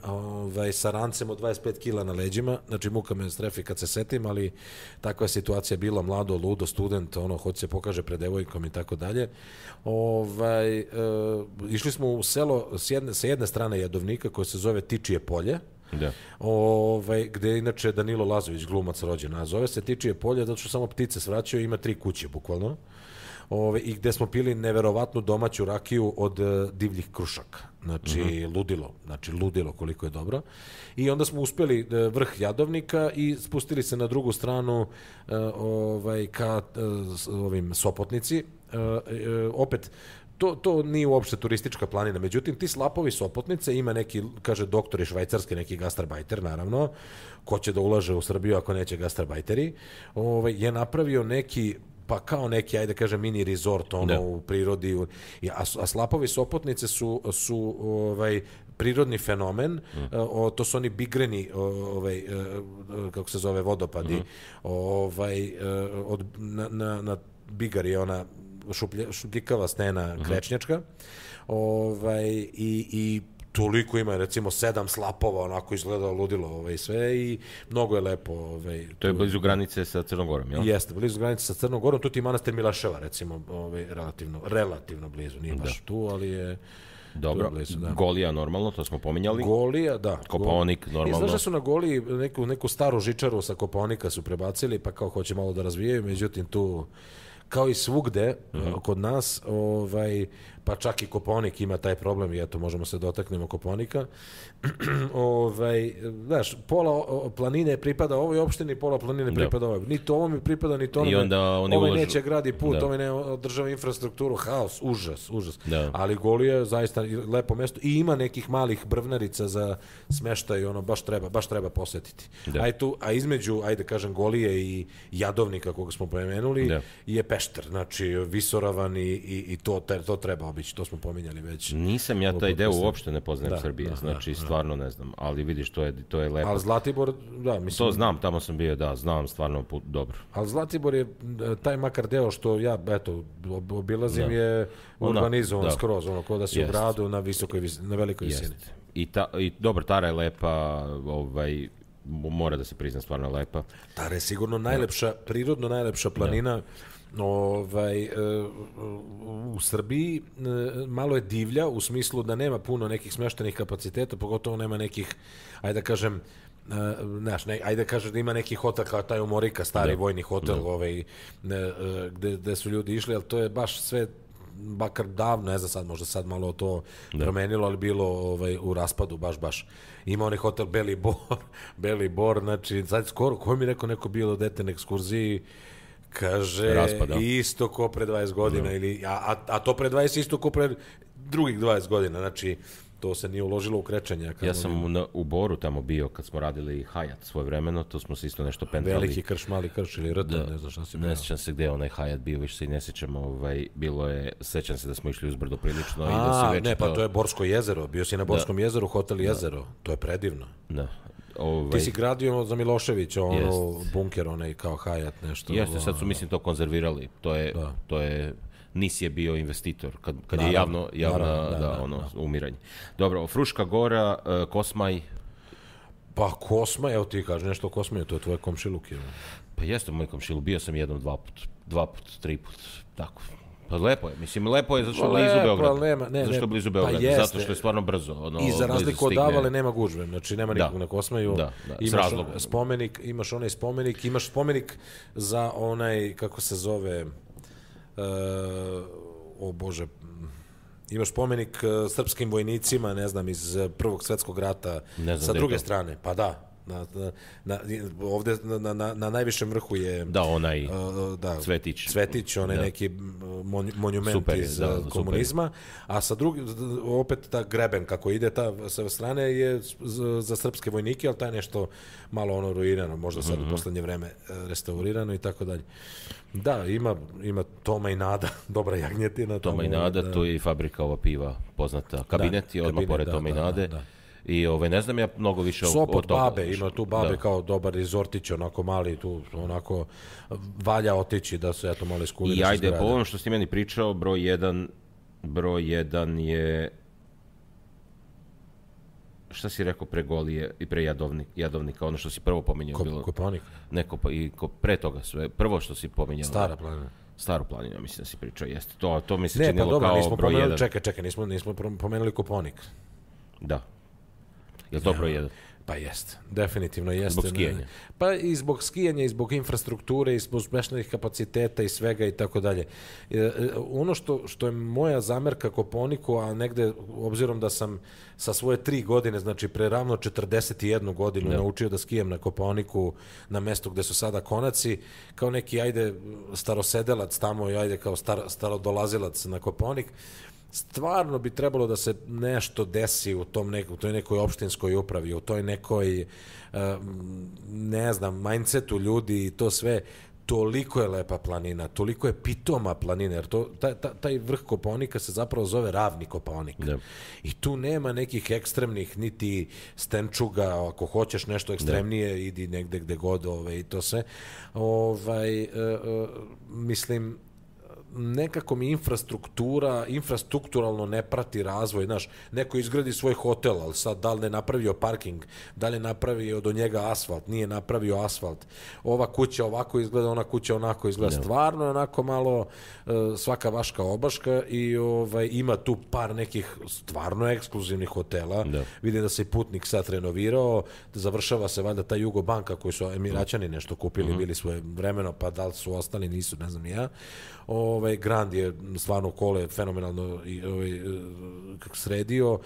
sa rancem od 25 kila na leđima, znači muka me strefi kad se setim, ali takva je situacija bila, mlado, ludo, student, hoće se pokaže pred devojkom i tako dalje. Išli smo u selo sa jedne strane Jadovnika koje se zove Tičije polje, gde je inače Danilo Lazović, glumac rođen, a zove se Tičije polje zato što samo ptice svraćaju, ima 3 kuće bukvalno, i gde smo pili neverovatnu domaću rakiju od divljih krušaka. Znači, ludilo koliko je dobro. I onda smo uspjeli vrh Jadovnika i spustili se na drugu stranu ka Sopotnici. Opet, to nije uopšte turistička planina, međutim ti slapovi Sopotnice, ima neki, kaže doktori švajcarske, neki gastarbajter naravno, ko će da ulaže u Srbiju ako neće gastarbajteri, je napravio neki pa kao neki, ajde kažem, mini resort u prirodi. A Slapovi Sopotnice su prirodni fenomen, to su oni bigreni, kako se zove, vodopadi, na Bigar je ona šupljikava stena krečnjačka, i toliko ima, recimo 7 slapova, onako izgleda ludilo sve i mnogo je lepo. To je blizu granice sa Crnom Gorom, jel? Jeste, blizu granice sa Crnom Gorom, tu ti manastir Milaševa, recimo, relativno blizu, nije baš tu, ali je... Dobro, Golija normalno, to smo pominjali. Golija, da. Kopaonik normalno. Znaš da su na Goliji neku staru žičaru sa Kopaonika su prebacili, pa kao hoće malo da razvijaju, međutim tu, kao i svugde kod nas, pa čak i Kopaonik ima taj problem, i eto, možemo se dotaknemo Kopaonika. Znaš, pola planine pripada ovoj opštini, pola planine pripada ovoj. Ni to ovo mi pripada, ni to ovaj neće gradi put, ovaj ne održava infrastrukturu, haos, užas. Ali Golija je zaista lepo mesto i ima nekih malih brvnarica za smeštaj, baš treba posetiti. A između, ajde kažem, Golije i Jadovnika, koga smo pomenuli, je Pešter, znači Visoravan i to treba obići, to smo pominjali već. Nisam ja taj deo uopšte ne poznajem Srbije, znači stvarno ne znam, ali vidiš, to je lepo. Ali Zlatibor, mislim... To znam, tamo sam bio, znam stvarno dobro. Ali Zlatibor je taj makar deo što ja, eto, obilazim je urbanizovan skroz, ko da si u gradu na velikoj visini. I dobro, Tara je lepa, mora da se prizna, stvarno je lepa. Tara je sigurno najlepša, prirodno najlepša planina u Srbiji. Malo je divlja u smislu da nema puno nekih smeštenih kapaciteta, pogotovo nema nekih, ajde da kažem, ajde kažem da ima neki hotel kao taj Umorika, stari vojni hotel, gde su ljudi išli, ali to je baš sve bakar davno, ne znam sad, možda sad malo to promenilo, ali bilo u raspadu, baš. Ima onaj hotel Beli Bor, znači, sad skoro, ko mi neko bilo dete na ekskurziji, kaže, isto ko pre 20 godina, a to pre 20 isto ko pre drugih 20 godina, znači, to se nije uložilo u krečenje. Ja sam u Boru tamo bio kad smo radili Hajat svojevremeno, to smo se isto nešto pentrali. Veliki krš, mali krš ili rtan, ne znam šta si bio. Ne sjećam se gde je onaj Hajat bio, više se i ne sjećam, bilo je, sjećam se da smo išli uzbrdo prilično. Pa to je Borsko jezero, bio si na Borskom jezeru, hotel Jezero, to je predivno. Da. Ti si gradio za Miloševića, bunker, onaj kao Hajat, nešto. Jeste, sad su mislim to konzervirali, to je NIS je bio investitor, kad je javno umiranje. Dobro, Fruška Gora, Kosmaj. Pa Kosmaj, evo ti kaži nešto o Kosmaju, to je tvoje komšiluk. Pa jeste moj komšiluk, bio sam jednom, 2 put, 3 put, tako. Pa lepo je, mislim, lepo je zato što je blizu Beograda. Zašto je blizu Beograda? Zato što je stvarno brzo. I za razliku od Davale nema gužve, znači nema nikog na Kosmaju. S razlogom. Imaš onaj spomenik, imaš spomenik za onaj, kako se zove, imaš spomenik srpskim vojnicima, ne znam, iz Prvog svjetskog rata, sa druge strane, pa da. Ovde na najvišem vrhu je onaj Cvetić, onaj neki monument iz komunizma, a sa druge, opet ta greben kako ide sa strane je za srpske vojnike, ali taj nešto malo ruinirano, možda sad u poslednje vreme restaurirano i tako dalje. Da, ima Toma i Nada, dobra jagnjetina. Toma i Nada, tu je i fabrika ova piva poznata, kabinet je odmah pored Toma i Nade. I ne znam ja mnogo više Sopot, Babe, ima tu Babe kao dobar rezortić, onako mali, tu onako valja otići da se eto malo iskuliraš. I ajde, po ovom što si meni pričao, broj jedan je, šta si rekao pre Golije i pre Jadovnika, ono što si prvo pominjao. Kopaonik? Pre toga sve, prvo što si pominjao. Stara planina. Staru planinu, mislim da si pričao, jeste. To mi se činilo kao broj jedan. Čekaj, nismo pomenuli Kopaonik. Da. Je li to broj jedan? Pa jeste, definitivno jeste. Zbog skijanja? Pa i zbog skijanja, i zbog infrastrukture, i zbog smeštenih kapaciteta i svega i tako dalje. Ono što je moja zamerka Kopaoniku, a negde, obzirom da sam sa svoje 3 godine, znači pre ravno 41 godinu naučio da skijem na Kopaoniku, na mestu gde su sada konaci, kao neki, ajde, starosedelac tamo, ajde, kao starodolazilac na Kopaonik, stvarno bi trebalo da se nešto desi u toj nekoj opštinskoj upravi, u toj nekoj, ne znam, mindsetu ljudi i to sve. toliko je lepa planina, toliko je pitoma planina, jer taj vrh Kopaonika se zapravo zove ravni Kopaonik. I tu nema nekih ekstremnih, niti stenčuga, ako hoćeš nešto ekstremnije, idi negde gde god i to sve. Mislim, nekako mi infrastrukturalno ne prati razvoj, znaš, neko izgradi svoj hotel, ali sad da li ne napravio parking, da li je napravio do njega asfalt, nije napravio asfalt, ova kuća ovako izgleda, ona kuća onako izgleda, stvarno je onako malo svaka vaška obaška i ima tu par nekih stvarno ekskluzivnih hotela, vidim da se i Putnik sad renovirao, završava se valjda ta Jugobanka koju su Emiraćani nešto kupili, bili svoje vremeno, pa da li su ostali, nisu, ne znam ja. Grand je stvarno Kole fenomenalno sredio.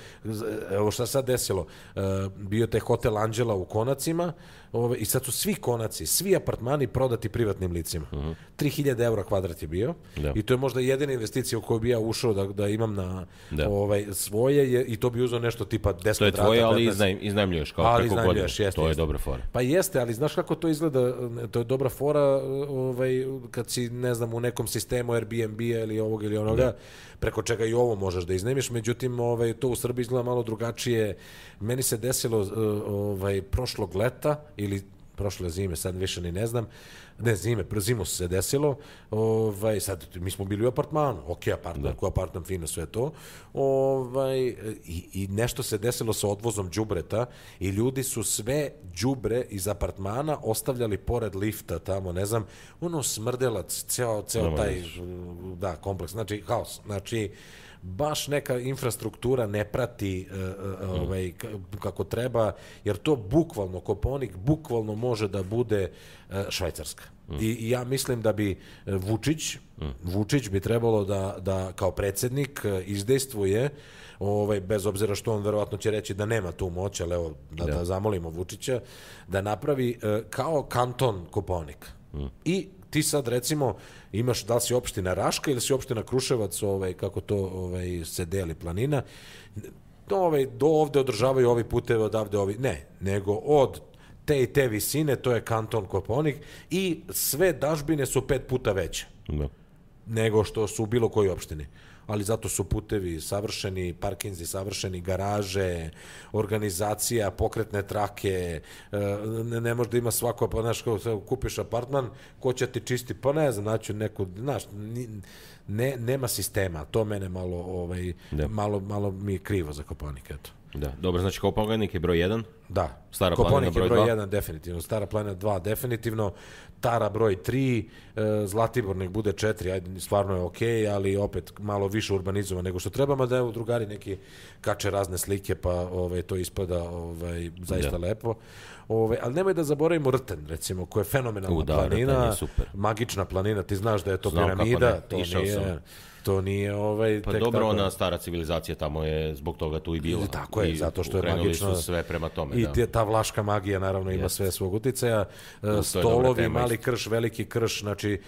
Evo šta sad desilo, bio taj hotel Anđela u Konacima i sad su svi Konaci, svi apartmani prodati privatnim licima. 3000 € kvadrat je bio i to je možda jedina investicija u koju bi ja ušao da imam na svoje i to bi uzeo nešto tipa 10 kvadrata. To je tvoje, ali iznajmljuješ kao preko godine. To je dobra fora. Pa jeste, ali znaš kako to izgleda, to je dobra fora kad si, ne znam, u nekom sistemu Airbnb-a ili ovog ili onoga, preko čega i ovo možeš da iznajmiš, međutim to u Srbiji izgleda malo drugačije. Meni se desilo prošlog leta ili prošle zime, sad više ni ne znam, zimu se desilo, sad mi smo bili u apartmanu, apartman fino, sve to, i nešto se desilo sa odvozom đubreta i ljudi su sve đubre iz apartmana ostavljali pored lifta tamo, ne znam, smrdelac, ceo taj kompleks, znači haos, znači baš neka infrastruktura ne prati kako treba, jer to bukvalno, Kopaonik bukvalno može da bude Švajcarska. I ja mislim da bi Vučić bi trebalo da kao predsjednik izdejstvuje, bez obzira što on verovatno će reći da nema tu moć, ali evo da zamolimo Vučića, da napravi kao kanton Kopaonik. I ti sad recimo imaš, da li si opština Raška ili si opština Kruševac, kako to se deli planina, do ovde održavaju ovi puteve, odavde ovi, ne, nego od te i te visine, to je kanton Kopaonik i sve dažbine su 5 puta veće nego što su u bilo kojoj opštini. Ali zato su putevi savršeni, parkinzi savršeni, garaže, organizacija, pokretne trake, ne može da ima svako, pa znaš, kupiš apartman, ko će ti čisti, pa ne znam, naću neku, znaš, nema sistema, to mene malo mi je krivo za Kopaonik, eto. Da, dobro, znači Kopaonik je broj 1? Da, Stara planina broj 2? Kopaonik je broj 1 definitivno, Stara planina 2 definitivno, Tara broj 3, Zlatibor nek bude 4, ajde, stvarno je okej, ali opet malo više urbanizovan nego što treba, mada evo drugari neki kače razne slike, pa to ispada zaista lepo. Ali nemoj da zaboravimo Rten, recimo, koja je fenomenalna planina, magična planina, ti znaš da je to piramida, to nije pa dobro, ona stara civilizacija tamo je zbog toga tu i bila. Tako je, zato što je magično. Su sve prema tome. I ta vlaška magija naravno ima sve svog uticaja. Stolovi, mali krš, veliki krš, znači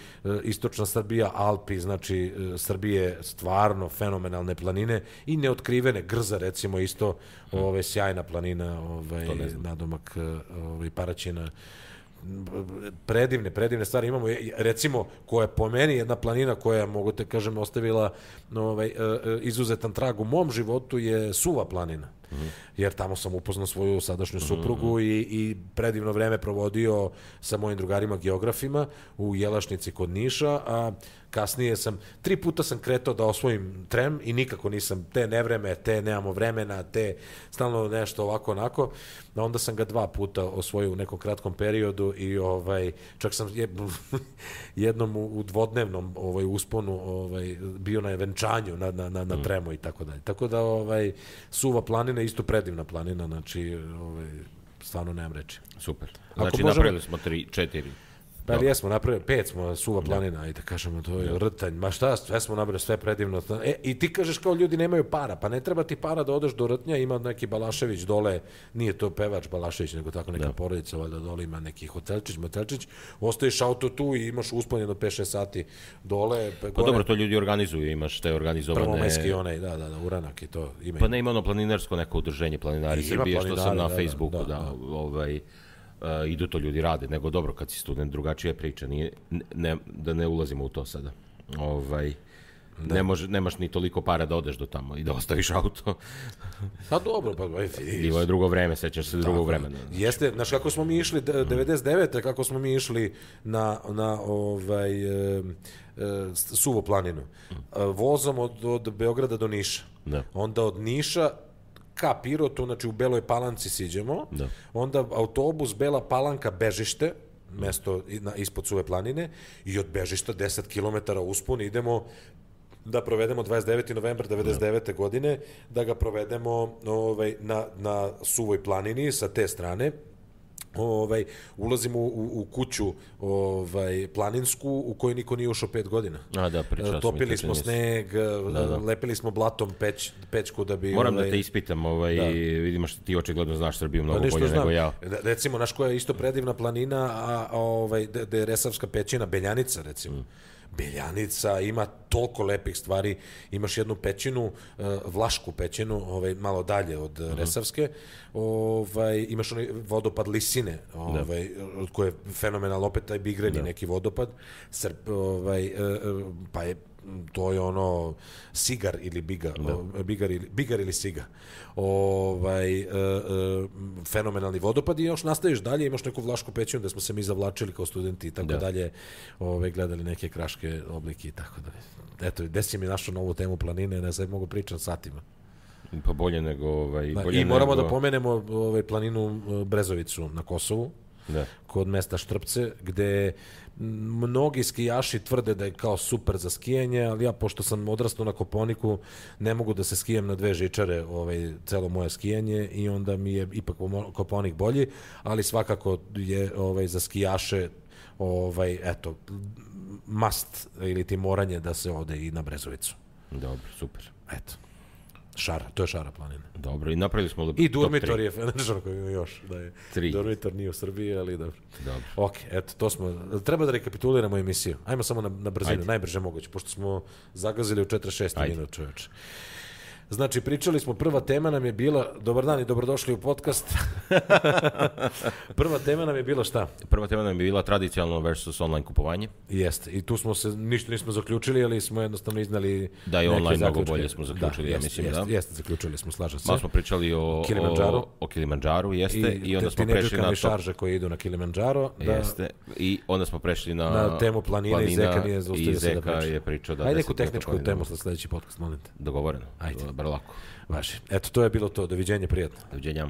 istočna Srbija, Alpi, znači Srbije stvarno fenomenalne planine i neotkrivene, Grza recimo isto, sjajna planina, nadomak Paraćina. Predivne stvari imamo, recimo koja je po meni jedna planina koja, mogu te kažem, ostavila izuzetan trag u mom životu je Suva planina, jer tamo sam upoznao svoju sadašnju suprugu i predivno vreme provodio sa mojim drugarima geografima u Jelašnici kod Niša, a kasnije 3 puta sam kretao da osvojim Trem i nikako nisam, te nevreme, te nemamo vremena, te stalno nešto ovako onako, a onda sam ga 2 puta osvojio u nekom kratkom periodu i čak sam jednom u dvodnevnom usponu bio na venčanju na Tremu i tako dalje. Tako da Suva planina je isto predivna planina, znači stvarno nemam reči. Super. Znači napravili smo 4. Pa jesmo napravili, 5 smo, Suva planina, ajde kažemo, to je Rtanj, ma šta, sve smo napravili, sve predivno. I ti kažeš kao ljudi nemaju para, pa ne treba ti para da odeš do Rtnja, ima neki Balašević dole, nije to pevač Balašević, nego tako neka porodica, valjda dole ima neki hotelčić, motelčić, ostaviš auto tu i imaš uspon jedno 5-6 sati dole. Pa dobro, to ljudi organizuju, imaš te organizovane... Prvomajski onaj, da, Uranak i to ima. Pa ne ima ono planinarsko neko udruženje, Planinari Srbije, što sam na Facebooku, idu to ljudi rade, nego dobro, kad si student drugačija priča, da ne ulazimo u to sada. Nemaš ni toliko para da odeš do tamo i da ostaviš auto. Pa dobro, pa bilo je drugo vreme, sećaš se drugog vremena. Jeste, znaš kako smo mi išli 99. kako smo mi išli na Suvu planinu. Vozom od Beograda do Niša. Onda od Niša ka Pirotu, znači u Beloj Palanci siđemo, onda autobus Bela Palanka Bežište, mesto ispod Suve planine, i od Bežišta 10 km uspon idemo da provedemo 29. novembar 99. godine, da ga provedemo na Suvoj planini sa te strane. Ulazimo u kuću planinsku u kojoj niko nije ušao 5 godina. Topili smo sneg, lepili smo blatom pećku da bi... Moram da te ispitam, vidimo što ti očigledno znaš Srbiju mnogo bolje nego ja. Recimo, znaš koja je isto predivna planina, gde je Resavska pećina, Beljanica, recimo. Beljanica ima toliko lepih stvari, imaš jednu pećinu, Vlašku pećinu, malo dalje od Resavske, imaš onaj vodopad Lisine, koji je fenomenal, opet taj bigreni neki vodopad, pa je to je ono Sigar ili Bigar ili Siga. Fenomenalni vodopad i još nastaviš dalje, imaš neku Vlašku pećinu da smo se mi zavlačili kao studenti i tako dalje, gledali neke kraške oblike i tako dalje. Eto, gde si mi našao novu temu planine, ne znam, mogu pričati satima. Pa bolje nego... I moramo da pomenemo planinu Brezovicu na Kosovu, kod mesta Štrpce, gde mnogi skijaši tvrde da je kao super za skijanje, ali ja, pošto sam odrastao na Koponiku, ne mogu da se skijem na 2 žičare celo moje skijanje i onda mi je ipak Koponik bolji, ali svakako je za skijaše eto, must ili ti moranje da se ode i na Brezovicu. Dobro, super. Eto. To je Šara planina. Dobro, i napravili smo... I Durmitor je fenomenal koji ima još. Durmitor nije u Srbiji, ali dobro. Ok, eto, to smo... Treba da rekapituliramo emisiju. Ajmo samo na brzinu, najbrže moguće, pošto smo zagazili u 46 minut, čoveče. Znači, pričali smo, prva tema nam je bila, dobar dan i dobrodošli u podcast. Prva tema nam je bila šta? Prva tema nam je bila tradicionalno versus online kupovanje. Jeste, i tu smo se, ništa nismo zaključili, ali smo jednostavno iznali da je online mnogo bolje smo zaključili, ja mislim, da. Jeste, zaključili smo, slažem se. Malo smo pričali o Kilimandžaru, jeste, i onda smo prešli na šarže koje idu na Kilimandžaro. Jeste, i onda smo prešli na temu planine i Zeka nije zaustavio se da priča. I Zeka je pričao da... Ajde neku tehničku temu za sledeći podcast, molim te. Dogovoreno. Ajde. Bar lako. Važi. Eto, to je bilo to. Doviđenje, prijatno. Doviđenja.